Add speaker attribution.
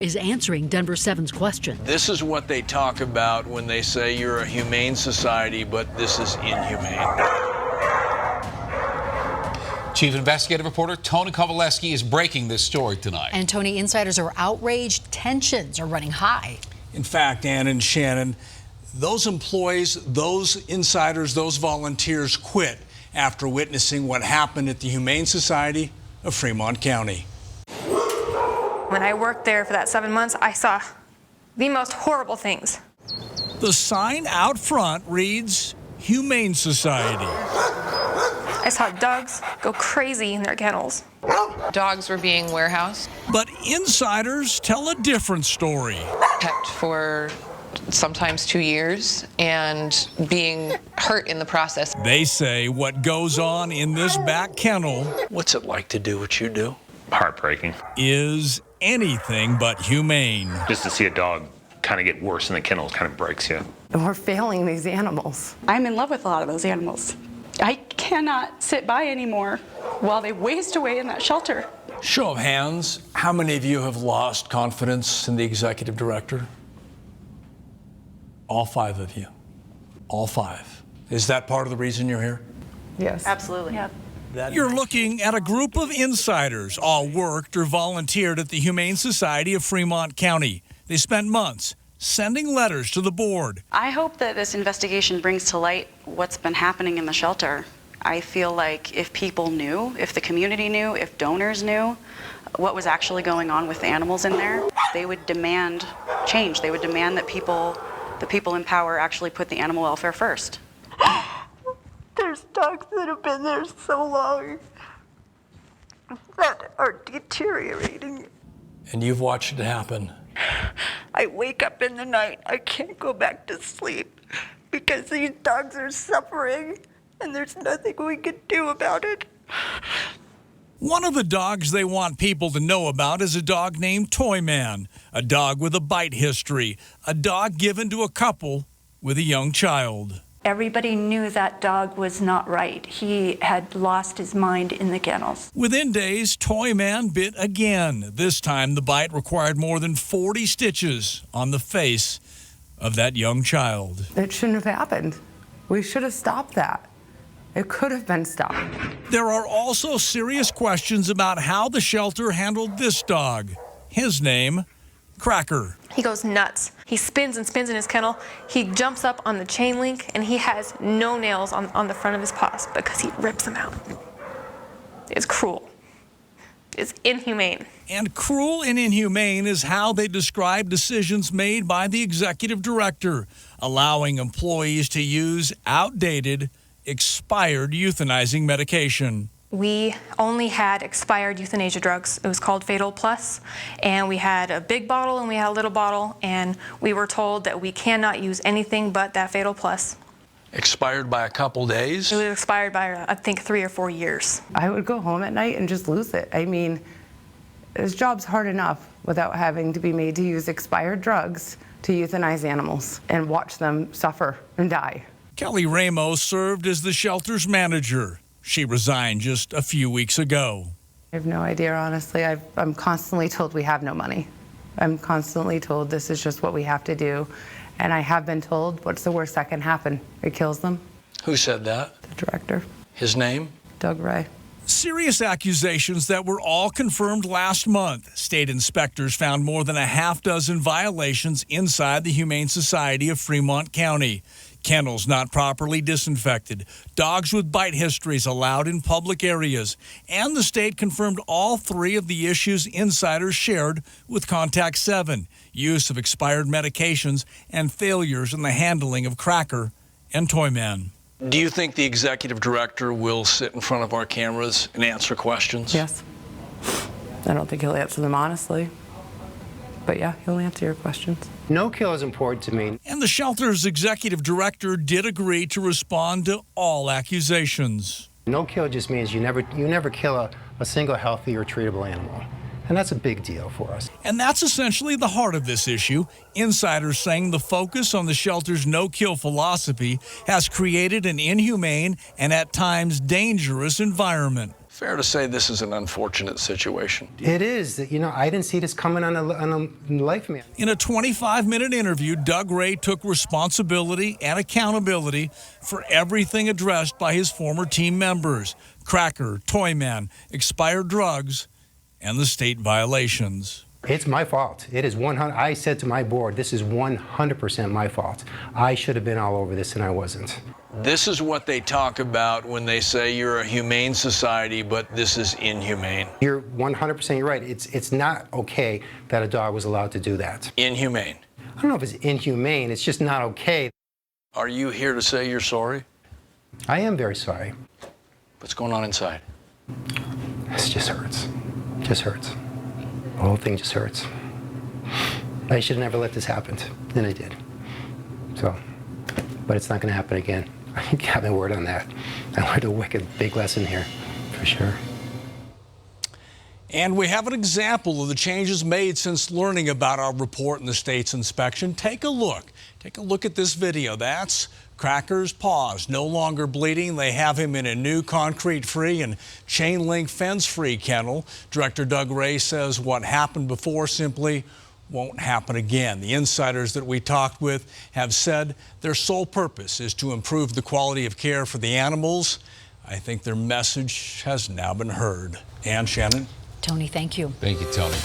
Speaker 1: is answering Denver 7's question.
Speaker 2: This is what they talk about when they say you're a humane society, but this is inhumane.
Speaker 3: Chief investigative reporter Tony Kovaleski is breaking this story tonight.
Speaker 1: And Tony, insiders are outraged. Tensions are running high.
Speaker 4: In fact, Ann and Shannon, those employees, those insiders, those volunteers quit after witnessing what happened at the Humane Society of Fremont County.
Speaker 5: When I worked there for that 7 months, I saw the most horrible things.
Speaker 4: The sign out front reads Humane Society.
Speaker 5: I saw dogs go crazy in their kennels.
Speaker 6: Dogs were being warehoused.
Speaker 4: But insiders tell a different story.
Speaker 6: Kept for sometimes 2 years and being hurt in the process.
Speaker 4: They say what goes on in this back kennel
Speaker 2: What's it like to do what you do?
Speaker 7: Heartbreaking.
Speaker 4: is anything but humane.
Speaker 7: Just to see a dog kind of get worse in the kennel kind of breaks you.
Speaker 8: And we're failing these animals.
Speaker 9: I'm in love with a lot of those animals. I cannot sit by anymore while they waste away in that shelter.
Speaker 4: Show of hands, how many of you have lost confidence in the executive director? All 5 of you. All 5. Is that part of the reason you're here?
Speaker 8: Yes.
Speaker 9: Absolutely. Yeah.
Speaker 4: You're looking at a group of insiders, all worked or volunteered at the Humane Society of Fremont County. They spent months sending letters to the board.
Speaker 9: I hope that this investigation brings to light what's been happening in the shelter. I feel like if people knew, if the community knew, if donors knew what was actually going on with the animals in there, they would demand change. They would demand that the people in power actually put the animal welfare first.
Speaker 10: There's dogs that have been there so long that are deteriorating.
Speaker 4: And you've watched it happen.
Speaker 10: I wake up in the night, I can't go back to sleep because these dogs are suffering and there's nothing we can do about it.
Speaker 4: One of the dogs they want people to know about is a dog named Toy Man, a dog with a bite history, a dog given to a couple with a young child.
Speaker 11: Everybody knew that dog was not right. He had lost his mind in the kennels.
Speaker 4: Within days, Toy Man bit again. This time, the bite required more than 40 stitches on the face of that young child.
Speaker 8: It shouldn't have happened. We should have stopped that. It could have been stopped.
Speaker 4: There are also serious questions about how the shelter handled this dog. His name, Cracker.
Speaker 5: He goes nuts. He spins and spins in his kennel. He jumps up on the chain link and he has no nails on the front of his paws because he rips them out. It's cruel. It's inhumane.
Speaker 4: And cruel and inhumane is how they describe decisions made by the executive director, allowing employees to use outdated, expired euthanizing medication.
Speaker 5: We only had expired euthanasia drugs. It was called Fatal Plus, and we had a big bottle and we had a little bottle, and we were told that we cannot use anything but that Fatal Plus.
Speaker 2: Expired by a couple days?
Speaker 5: It was expired by, I think, 3 or 4 years.
Speaker 8: I would go home at night and just lose it. I mean, this job's hard enough without having to be made to use expired drugs to euthanize animals and watch them suffer and die.
Speaker 4: Kelly Ramos served as the shelter's manager. She resigned just a few weeks ago.
Speaker 8: I have no idea, honestly. I'm constantly told we have no money. I'm constantly told this is just what we have to do. And I have been told, what's the worst that can happen? It kills them.
Speaker 2: Who said that?
Speaker 8: The director.
Speaker 2: His name?
Speaker 8: Doug Ray.
Speaker 4: Serious accusations that were all confirmed last month. State inspectors found more than a half dozen violations inside the Humane Society of Fremont County. Kennels not properly disinfected, dogs with bite histories allowed in public areas, and the state confirmed all 3 of the issues insiders shared with Contact 7, use of expired medications and failures in the handling of Cracker and Toy Man.
Speaker 2: Do you think the executive director will sit in front of our cameras and answer questions?
Speaker 8: Yes. I don't think he'll answer them honestly. But yeah, he'll answer your questions.
Speaker 12: No kill is important to me.
Speaker 4: And the shelter's executive director did agree to respond to all accusations.
Speaker 12: No kill just means you never kill a single healthy or treatable animal. And that's a big deal for us.
Speaker 4: And that's essentially the heart of this issue. Insiders saying the focus on the shelter's no-kill philosophy has created an inhumane and at times dangerous environment.
Speaker 2: Fair to say this is an unfortunate situation.
Speaker 12: It is. You know, I didn't see this coming on a life man.
Speaker 4: In a 25-minute interview, Doug Ray took responsibility and accountability for everything addressed by his former team members: Cracker, Toyman, expired drugs, and the state violations.
Speaker 12: It's my fault. It is 100. I said to my board, this is 100% my fault. I should have been all over this, and I wasn't.
Speaker 2: This is what they talk about when they say you're a humane society, but this is inhumane.
Speaker 12: You're 100% right. It's not okay that a dog was allowed to do that.
Speaker 2: Inhumane.
Speaker 12: I don't know if it's inhumane. It's just not okay.
Speaker 2: Are you here to say you're sorry?
Speaker 12: I am very sorry.
Speaker 2: What's going on inside?
Speaker 12: This just hurts. Just hurts. The whole thing just hurts. I should have never let this happen, and I did. So, but it's not going to happen again. I have my word on that. I learned a wicked big lesson here, for sure.
Speaker 4: And we have an example of the changes made since learning about our report and the state's inspection. Take a look. Take a look at this video. That's Cracker's paws, no longer bleeding. They have him in a new concrete-free and chain-link fence-free kennel. Director Doug Ray says what happened before simply won't happen again. The insiders that we talked with have said their sole purpose is to improve the quality of care for the animals. I think their message has now been heard. And Shannon?
Speaker 1: Tony, thank you.
Speaker 3: Thank you, Tony.